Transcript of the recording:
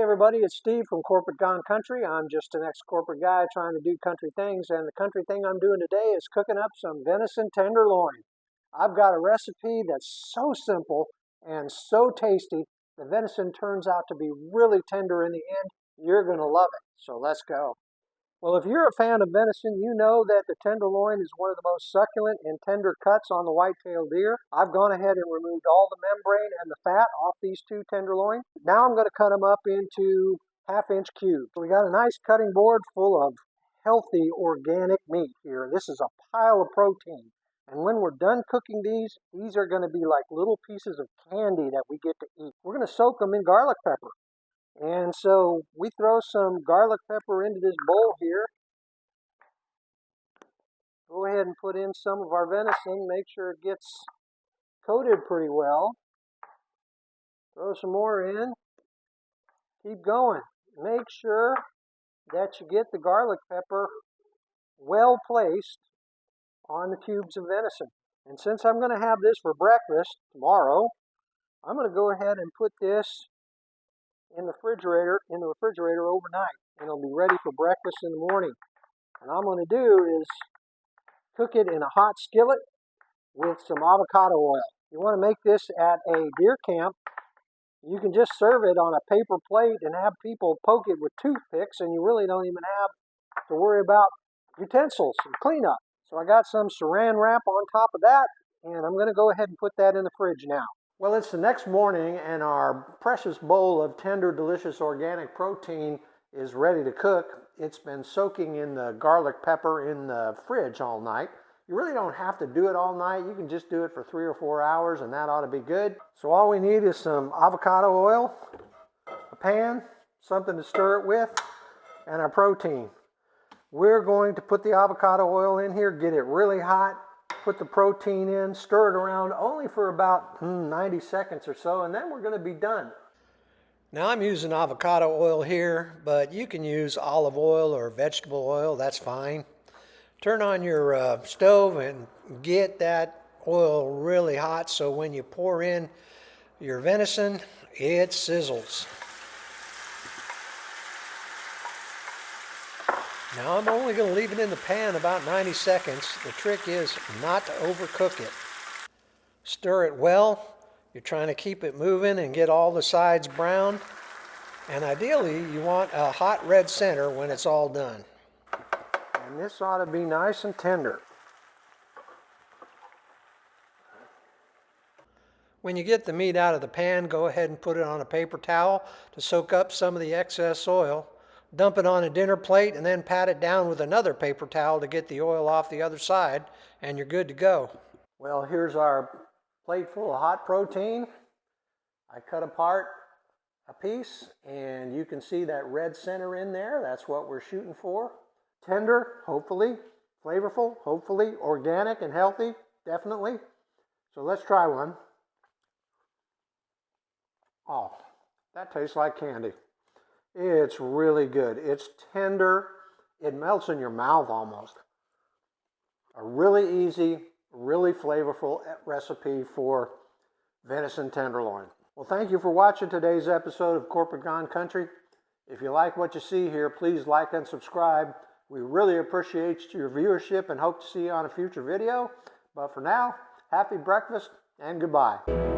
everybody, it's Steve from Corporate Gone Country. I'm just an ex-corporate guy trying to do country things, and the country thing I'm doing today is cooking up some venison tenderloin. I've got a recipe that's so simple and so tasty. The venison turns out to be really tender in the end. You're going to love it, so let's go. Well, if you're a fan of venison, you know that the tenderloin is one of the most succulent and tender cuts on the white-tailed deer. I've gone ahead and removed all the membrane and the fat off these two tenderloin. Now I'm going to cut them up into half-inch cubes. So we got a nice cutting board full of healthy organic meat here. This is a pile of protein. And when we're done cooking these are going to be like little pieces of candy that we get to eat. We're going to soak them in garlic pepper. And so we throw some garlic pepper into this bowl here. Go ahead and put in some of our venison. Make sure it gets coated pretty well. Throw some more in. Keep going. Make sure that you get the garlic pepper well placed on the cubes of venison. And since I'm going to have this for breakfast tomorrow, I'm going to go ahead and put this in the refrigerator overnight, and it'll be ready for breakfast in the morning. And all I'm going to do is cook it in a hot skillet with some avocado oil. You want to make this at a deer camp. You can just serve it on a paper plate and have people poke it with toothpicks, and you really don't even have to worry about utensils and cleanup. So I got some saran wrap on top of that, and I'm going to go ahead and put that in the fridge now. Well, it's the next morning, and our precious bowl of tender, delicious organic protein is ready to cook. It's been soaking in the garlic pepper in the fridge all night. You really don't have to do it all night. You can just do it for 3 or 4 hours, and that ought to be good. So all we need is some avocado oil, a pan, something to stir it with, and our protein. We're going to put the avocado oil in here, get it really hot, put the protein in, stir it around only for about 90 seconds or so, and then we're going to be done. Now I'm using avocado oil here, but you can use olive oil or vegetable oil, that's fine. Turn on your stove and get that oil really hot so when you pour in your venison, it sizzles. Now I'm only going to leave it in the pan about 90 seconds. The trick is not to overcook it. Stir it well. You're trying to keep it moving and get all the sides brown. And ideally, you want a hot red center when it's all done. And this ought to be nice and tender. When you get the meat out of the pan, go ahead and put it on a paper towel to soak up some of the excess oil. Dump it on a dinner plate and then pat it down with another paper towel to get the oil off the other side, and you're good to go. Well, here's our plate full of hot protein. I cut apart a piece, and you can see that red center in there. That's what we're shooting for. Tender, hopefully. Flavorful, hopefully. Organic and healthy, definitely. So let's try one. Oh, that tastes like candy. It's really good. It's tender. It melts in your mouth almost. A really easy, really flavorful recipe for venison tenderloin. Well, thank you for watching today's episode of Corporate Gone Country. If you like what you see here, please like and subscribe. We really appreciate your viewership and hope to see you on a future video. But for now, happy breakfast and goodbye.